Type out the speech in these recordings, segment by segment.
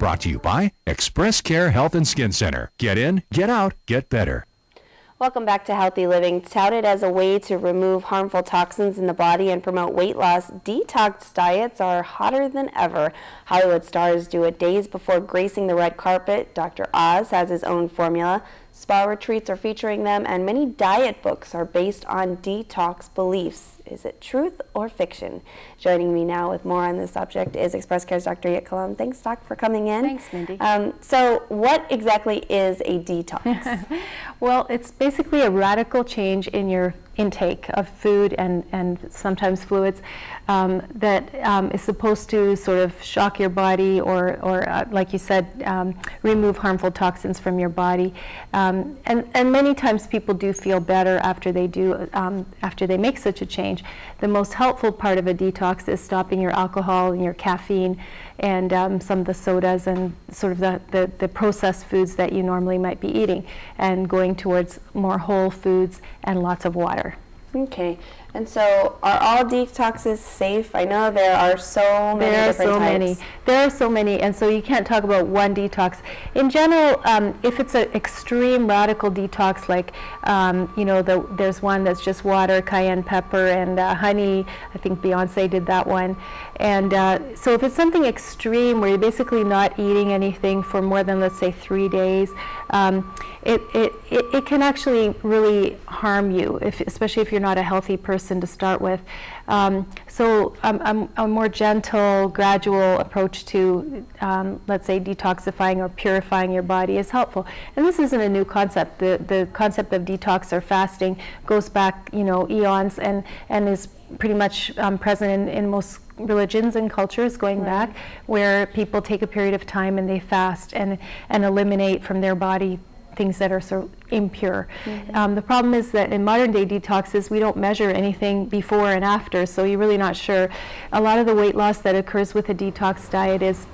Brought to you by Express Care Health and Skin Center. Get in, get out, get better. Welcome back to Healthy Living. Touted as a way to remove harmful toxins in the body and promote weight loss, detox diets are hotter than ever. Hollywood stars do it days before gracing the red carpet. Dr. Oz has his own formula. Spa retreats are featuring them, and many diet books are based on detox beliefs. Is it truth or fiction? Joining me now with more on this subject is Express Care's Dr. Jitka Lom. Thanks, Doc, for coming in. Thanks, Mindy. So what exactly is a detox? Well, it's basically a radical change in your intake of food and sometimes fluids that is supposed to sort of shock your body or like you said, remove harmful toxins from your body. And many times people do feel better after they make such a change. The most helpful part of a detox is stopping your alcohol and your caffeine and some of the sodas and sort of the processed foods that you normally might be eating, and going towards more whole foods and lots of water. Okay, and so are all detoxes safe? I know there are so many different types. There are so many, and so you can't talk about one detox. In general, if it's an extreme radical detox, like there's one that's just water, cayenne pepper, and honey. I think Beyonce did that one. And so if it's something extreme where you're basically not eating anything for more than, let's say, 3 days, it can actually really harm you, especially if you're not a healthy person to start with. So a more gentle, gradual approach to, let's say, detoxifying or purifying your body is helpful. And this isn't a new concept. The concept of detox or fasting goes back, eons and is pretty much present in most religions and cultures going back, where people take a period of time and they fast and eliminate from their body things that are so impure. Mm-hmm. The problem is that in modern day detoxes, we don't measure anything before and after, so you're really not sure. A lot of the weight loss that occurs with a detox diet is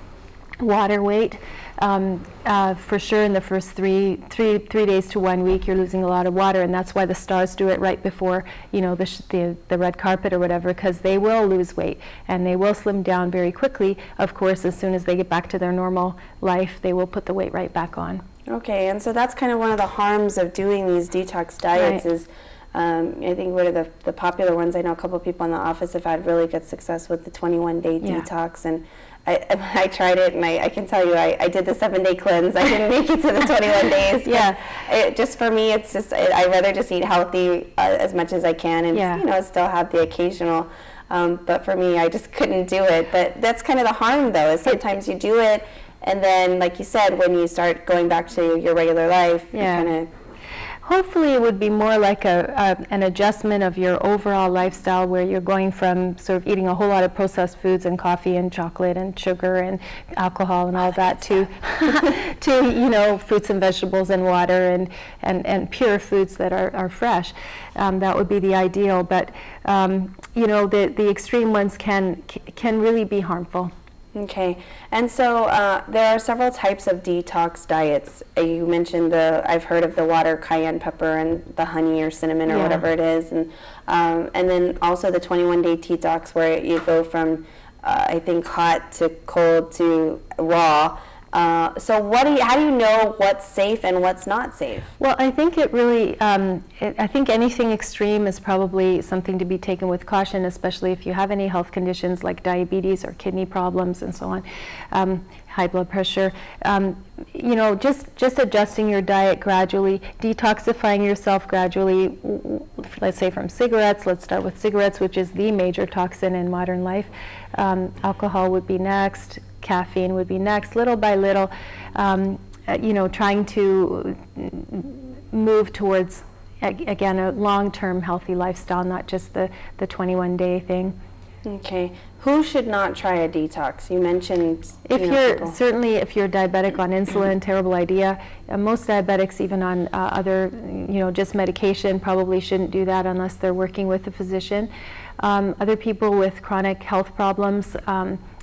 water weight. For sure in the first three days to 1 week, you're losing a lot of water, and that's why the stars do it right before, the red carpet or whatever, because they will lose weight and they will slim down very quickly. Of course, as soon as they get back to their normal life, they will put the weight right back on. Okay, and so that's kind of one of the harms of doing these detox diets is, I think one of the popular ones, I know a couple of people in the office have had really good success with the 21-day detox, and I tried it, and I can tell you, I did the 7-day cleanse. I didn't make it to the 21 days. Just for me, it's just, I'd rather just eat healthy as much as I can, and still have the occasional. But for me, I just couldn't do it. But that's kind of the harm, though, is sometimes you do it, and then, like you said, when you start going back to your regular life, you kind of... Hopefully it would be more like an adjustment of your overall lifestyle, where you're going from sort of eating a whole lot of processed foods and coffee and chocolate and sugar and alcohol and all that to fruits and vegetables and water and pure foods that are fresh. That would be the ideal, but the extreme ones can really be harmful. Okay, and so there are several types of detox diets. You mentioned I've heard of the water, cayenne pepper, and the honey or cinnamon or whatever it is, and then also the 21-day detox, where you go from I think hot to cold to raw. So how do you know what's safe and what's not safe? Well, I think it really, I think anything extreme is probably something to be taken with caution, especially if you have any health conditions like diabetes or kidney problems and so on, high blood pressure. Just adjusting your diet gradually, detoxifying yourself gradually, let's say from cigarettes. Let's start with cigarettes, which is the major toxin in modern life. Alcohol would be next. Caffeine would be next, little by little, trying to move towards, again, a long-term healthy lifestyle, not just the 21-day thing. Okay. Who should not try a detox? You mentioned if you're diabetic on insulin, terrible idea. Most diabetics, even on other, just medication, probably shouldn't do that unless they're working with a physician. Other people with chronic health problems,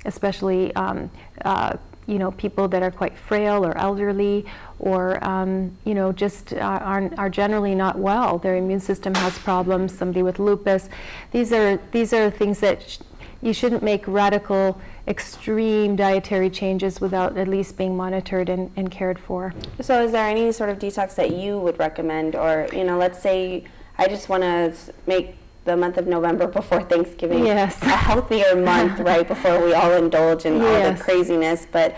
especially people that are quite frail or elderly, or just are generally not well. Their immune system has problems. Somebody with lupus. These are things that you shouldn't make radical extreme dietary changes without at least being monitored and cared for. So is there any sort of detox that you would recommend, or, you know, let's say I just want to make the month of November before Thanksgiving a healthier month, right, before we all indulge in all the craziness, but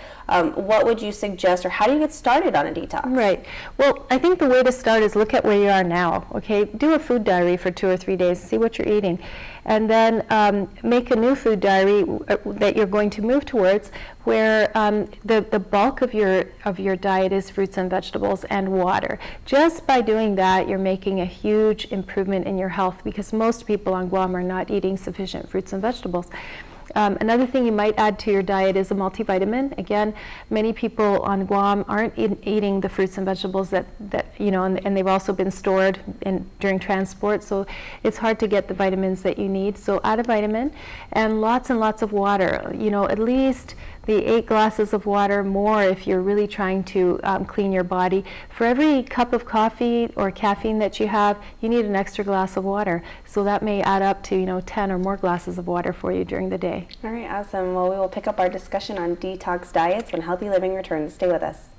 what would you suggest, or how do you get started on a detox? Right. Well, I think the way to start is look at where you are now, okay? Do a food diary for 2 or 3 days, see what you're eating, and then make a new food diary that you're going to move towards, where the bulk of your diet is fruits and vegetables and water. Just by doing that, you're making a huge improvement in your health, because most people on Guam are not eating sufficient fruits and vegetables. Another thing you might add to your diet is a multivitamin. Again, many people on Guam aren't eating the fruits and vegetables that you know, and they've also been stored during transport, so it's hard to get the vitamins that you need. So add a vitamin and lots of water. You know, at least the 8 glasses of water, more if you're really trying to clean your body. For every cup of coffee or caffeine that you have, you need an extra glass of water. So that may add up to, you know, 10 or more glasses of water for you during the day. All right, awesome. Well, we will pick up our discussion on detox diets when Healthy Living returns. Stay with us.